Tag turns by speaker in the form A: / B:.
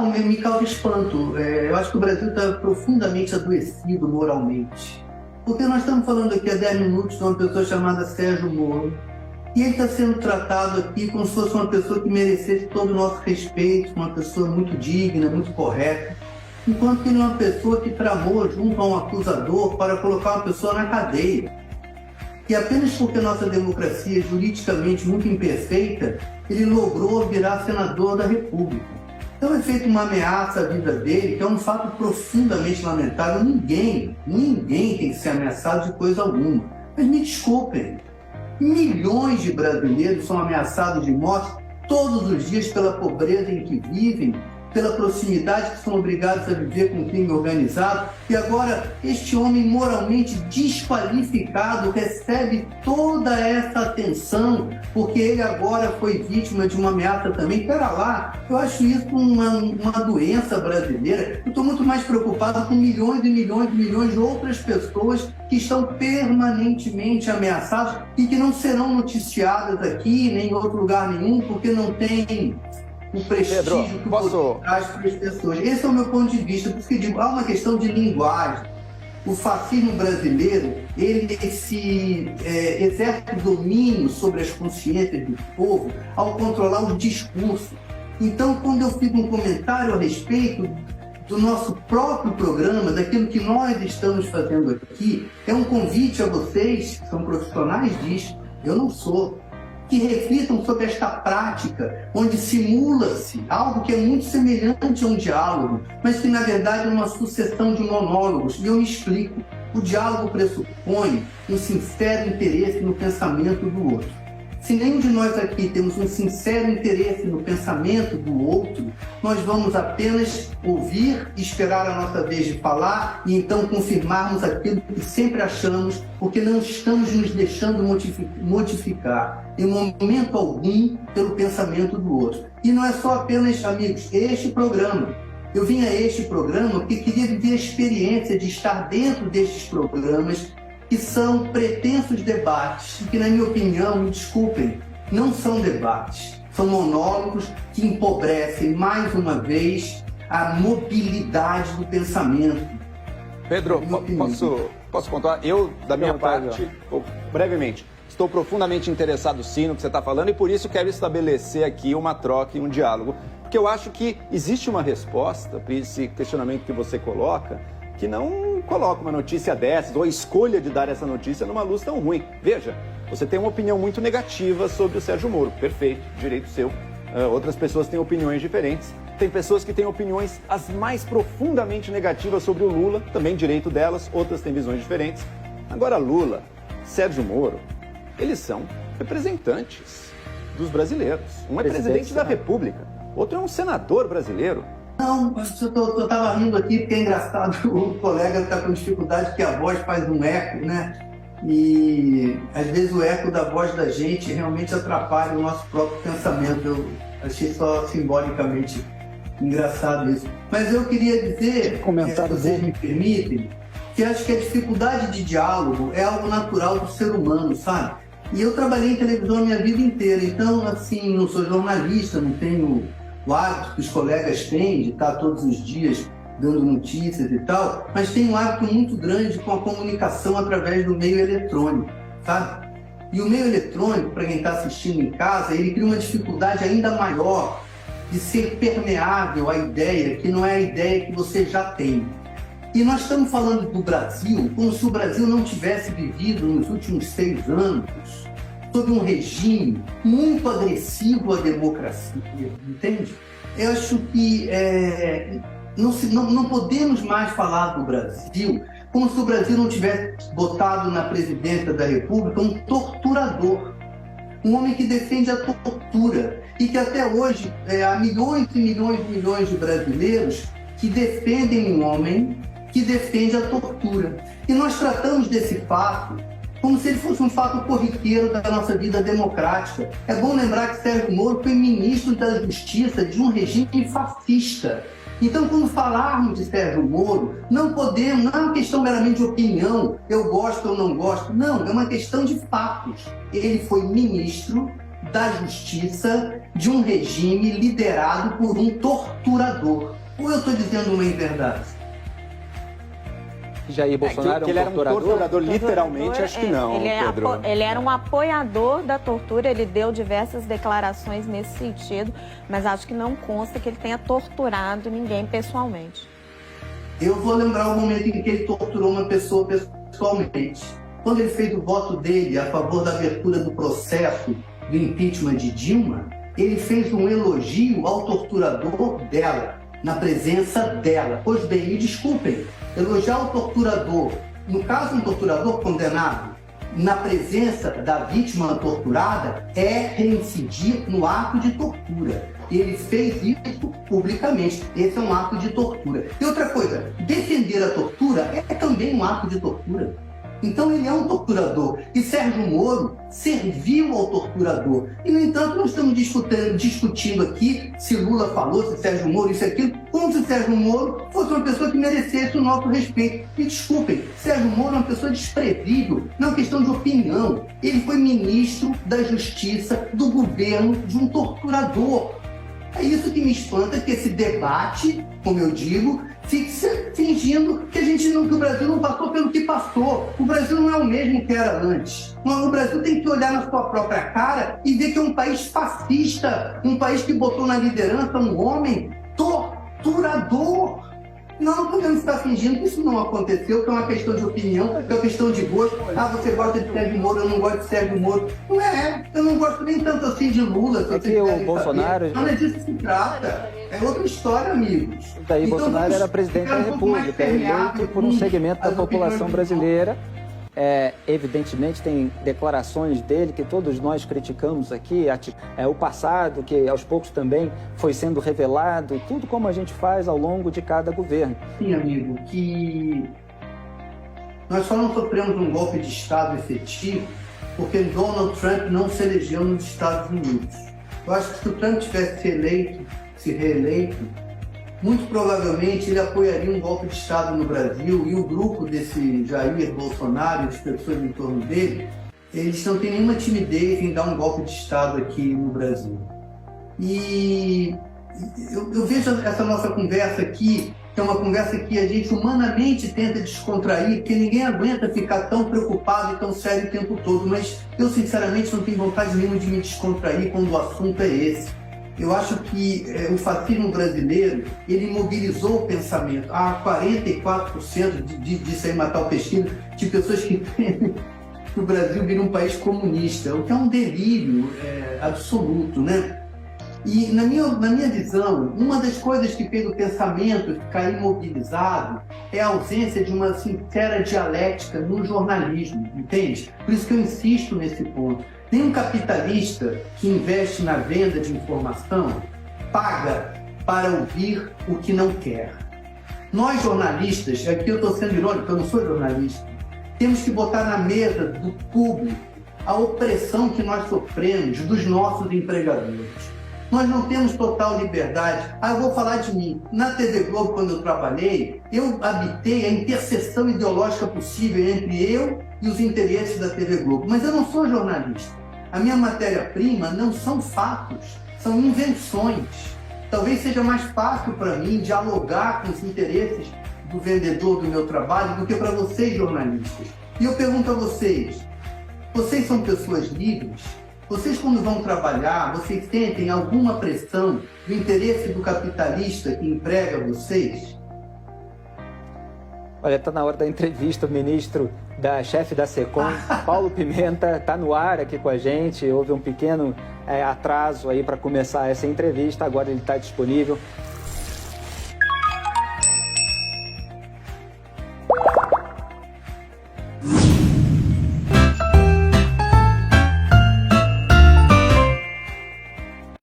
A: me causa espanto. Eu acho que o Brasil está profundamente adoecido moralmente. Porque nós estamos falando aqui há 10 minutos de uma pessoa chamada Sérgio Moro, e ele está sendo tratado aqui como se fosse uma pessoa que merecesse todo o nosso respeito, uma pessoa muito digna, muito correta, enquanto que ele é uma pessoa que tramou junto a um acusador para colocar uma pessoa na cadeia. E apenas porque nossa democracia é juridicamente muito imperfeita, ele logrou virar senador da República. Então é feita uma ameaça à vida dele, que é um fato profundamente lamentável. Ninguém tem que ser ameaçado de coisa alguma. Mas me desculpem, milhões de brasileiros são ameaçados de morte todos os dias pela pobreza em que vivem, pela proximidade que são obrigados a viver com o crime organizado, e agora este homem moralmente desqualificado recebe toda essa atenção, porque ele agora foi vítima de uma ameaça também. Pera lá, eu acho isso uma doença brasileira. Eu estou muito mais preocupado com milhões e milhões e milhões de outras pessoas que estão permanentemente ameaçadas e que não serão noticiadas aqui, nem em outro lugar nenhum, porque não tem o prestígio que o poder traz para as pessoas. Esse é o meu ponto de vista. Por isso que digo, há uma questão de linguagem. O fascismo brasileiro, ele exerce domínio sobre as consciências do povo ao controlar o discurso. Então, quando eu fiz um comentário a respeito do nosso próprio programa, daquilo que nós estamos fazendo aqui, é um convite a vocês, que são profissionais disso, eu não sou, que reflitam sobre esta prática, onde simula-se algo que é muito semelhante a um diálogo, mas que na verdade é uma sucessão de monólogos. E eu me explico. O diálogo pressupõe um sincero interesse no pensamento do outro. Se nenhum de nós aqui temos um sincero interesse no pensamento do outro, nós vamos apenas ouvir, esperar a nossa vez de falar e então confirmarmos aquilo que sempre achamos, porque não estamos nos deixando modificar em momento algum pelo pensamento do outro. E não é só apenas, amigos, este programa. Eu vim a este programa porque queria viver a experiência de estar dentro destes programas que são pretensos debates, e que, na minha opinião, me desculpem, não são debates, são monólogos que empobrecem, mais uma vez, a mobilidade do pensamento.
B: Pedro, posso contar? Eu, da minha parte, brevemente, estou profundamente interessado sim no que você está falando e por isso quero estabelecer aqui uma troca e um diálogo, porque eu acho que existe uma resposta para esse questionamento que você coloca, que não coloca uma notícia dessas, ou a escolha de dar essa notícia numa luz tão ruim. Veja, você tem uma opinião muito negativa sobre o Sérgio Moro, perfeito, direito seu. Outras pessoas têm opiniões diferentes. Tem pessoas que têm opiniões as mais profundamente negativas sobre o Lula, também direito delas, outras têm visões diferentes. Agora Lula, Sérgio Moro, eles são representantes dos brasileiros. Um é presidente da República, outro é um senador brasileiro.
A: Não, eu estava rindo aqui porque é engraçado, o colega está com dificuldade porque a voz faz um eco, né? E às vezes o eco da voz da gente realmente atrapalha o nosso próprio pensamento. Eu achei só simbolicamente engraçado isso. Mas eu queria dizer, se vocês me permitem, que acho que a dificuldade de diálogo é algo natural do ser humano, sabe? E eu trabalhei em televisão a minha vida inteira, então, assim, não sou jornalista, não tenho o hábito que os colegas têm de estar todos os dias dando notícias e tal, mas tem um hábito muito grande com a comunicação através do meio eletrônico, sabe? E o meio eletrônico, para quem está assistindo em casa, ele cria uma dificuldade ainda maior de ser permeável à ideia, que não é a ideia que você já tem. E nós estamos falando do Brasil como se o Brasil não tivesse vivido nos últimos 6 anos sob um regime muito agressivo à democracia, entende? Eu acho que não podemos mais falar do Brasil como se o Brasil não tivesse botado na presidência da República um torturador, um homem que defende a tortura e que até hoje há milhões e milhões e milhões de brasileiros que defendem um homem que defende a tortura. E nós tratamos desse fato como se ele fosse um fato corriqueiro da nossa vida democrática. É bom lembrar que Sérgio Moro foi ministro da Justiça de um regime fascista. Então, quando falarmos de Sérgio Moro, não é uma questão meramente de opinião, eu gosto ou não gosto, não, é uma questão de fatos. Ele foi ministro da Justiça de um regime liderado por um torturador. Ou eu estou dizendo uma inverdade?
C: Jair Bolsonaro
B: que ele era um torturador, literalmente, acho que não, Pedro.
D: Ele era um apoiador da tortura, ele deu diversas declarações nesse sentido, mas acho que não consta que ele tenha torturado ninguém pessoalmente.
A: Eu vou lembrar o momento em que ele torturou uma pessoa pessoalmente. Quando ele fez o voto dele a favor da abertura do processo do impeachment de Dilma, ele fez um elogio ao torturador dela, na presença dela. Pois bem, me desculpem, elogiar o torturador, no caso um torturador condenado, na presença da vítima torturada, é reincidir no ato de tortura. Ele fez isso publicamente. Esse é um ato de tortura. E outra coisa, defender a tortura é também um ato de tortura. Então ele é um torturador. E Sérgio Moro serviu ao torturador. E, no entanto, nós estamos discutindo aqui se Lula falou, se Sérgio Moro, isso e aquilo, como se Sérgio Moro fosse uma pessoa que merecesse o nosso respeito. Me desculpem, Sérgio Moro é uma pessoa desprezível, não é uma questão de opinião. Ele foi ministro da Justiça do governo de um torturador. É isso que me espanta, que esse debate, como eu digo, fique fingindo que o Brasil não passou pelo que passou. O Brasil não é o mesmo que era antes. O Brasil tem que olhar na sua própria cara e ver que é um país fascista, um país que botou na liderança um homem torturador. Não podemos ficar fingindo que isso não aconteceu, que é uma questão de opinião, que é uma questão de gosto. Ah, você gosta de Sérgio Moro, eu não gosto de Sérgio Moro. Não é, eu não gosto nem tanto assim de Lula.
C: É que o Bolsonaro...
A: Não é disso que se trata. É outra história, amigos.
C: Daí então, Bolsonaro era presidente da República, eleito por um segmento da população brasileira. Evidentemente tem declarações dele que todos nós criticamos aqui, o passado que aos poucos também foi sendo revelado, tudo como a gente faz ao longo de cada governo.
A: Sim, amigo, que nós só não sofremos um golpe de Estado efetivo porque Donald Trump não se elegeu nos Estados Unidos. Eu acho que se o Trump tivesse se reeleito, muito provavelmente ele apoiaria um golpe de Estado no Brasil, e o grupo desse Jair Bolsonaro e as pessoas em torno dele, eles não têm nenhuma timidez em dar um golpe de Estado aqui no Brasil. E eu vejo essa nossa conversa aqui, que é uma conversa que a gente humanamente tenta descontrair, porque ninguém aguenta ficar tão preocupado e tão sério o tempo todo, mas eu sinceramente não tenho vontade nenhuma de me descontrair quando o assunto é esse. Eu acho que o fascismo brasileiro, ele mobilizou o pensamento. Há 44% disso aí, matar o pesquisa, de pessoas que querem que o Brasil vire um país comunista, o que é um delírio absoluto, né? E na minha visão, uma das coisas que fez o pensamento ficar imobilizado é a ausência de uma sincera dialética no jornalismo, entende? Por isso que eu insisto nesse ponto. Nenhum capitalista que investe na venda de informação paga para ouvir o que não quer. Nós jornalistas, aqui eu estou sendo irônico, eu não sou jornalista, temos que botar na mesa do público a opressão que nós sofremos dos nossos empregadores. Nós não temos total liberdade. Eu vou falar de mim. Na TV Globo, quando eu trabalhei, eu habitei a interseção ideológica possível entre eu e os interesses da TV Globo. Mas eu não sou jornalista. A minha matéria-prima não são fatos, são invenções. Talvez seja mais fácil para mim dialogar com os interesses do vendedor do meu trabalho do que para vocês, jornalistas. E eu pergunto a vocês são pessoas livres? Vocês, quando vão trabalhar, vocês sentem alguma pressão do interesse do capitalista que emprega vocês?
C: Olha, está na hora da entrevista, o ministro chefe da SECOM, Paulo Pimenta, está no ar aqui com a gente. Houve um pequeno atraso aí para começar essa entrevista, agora ele está disponível.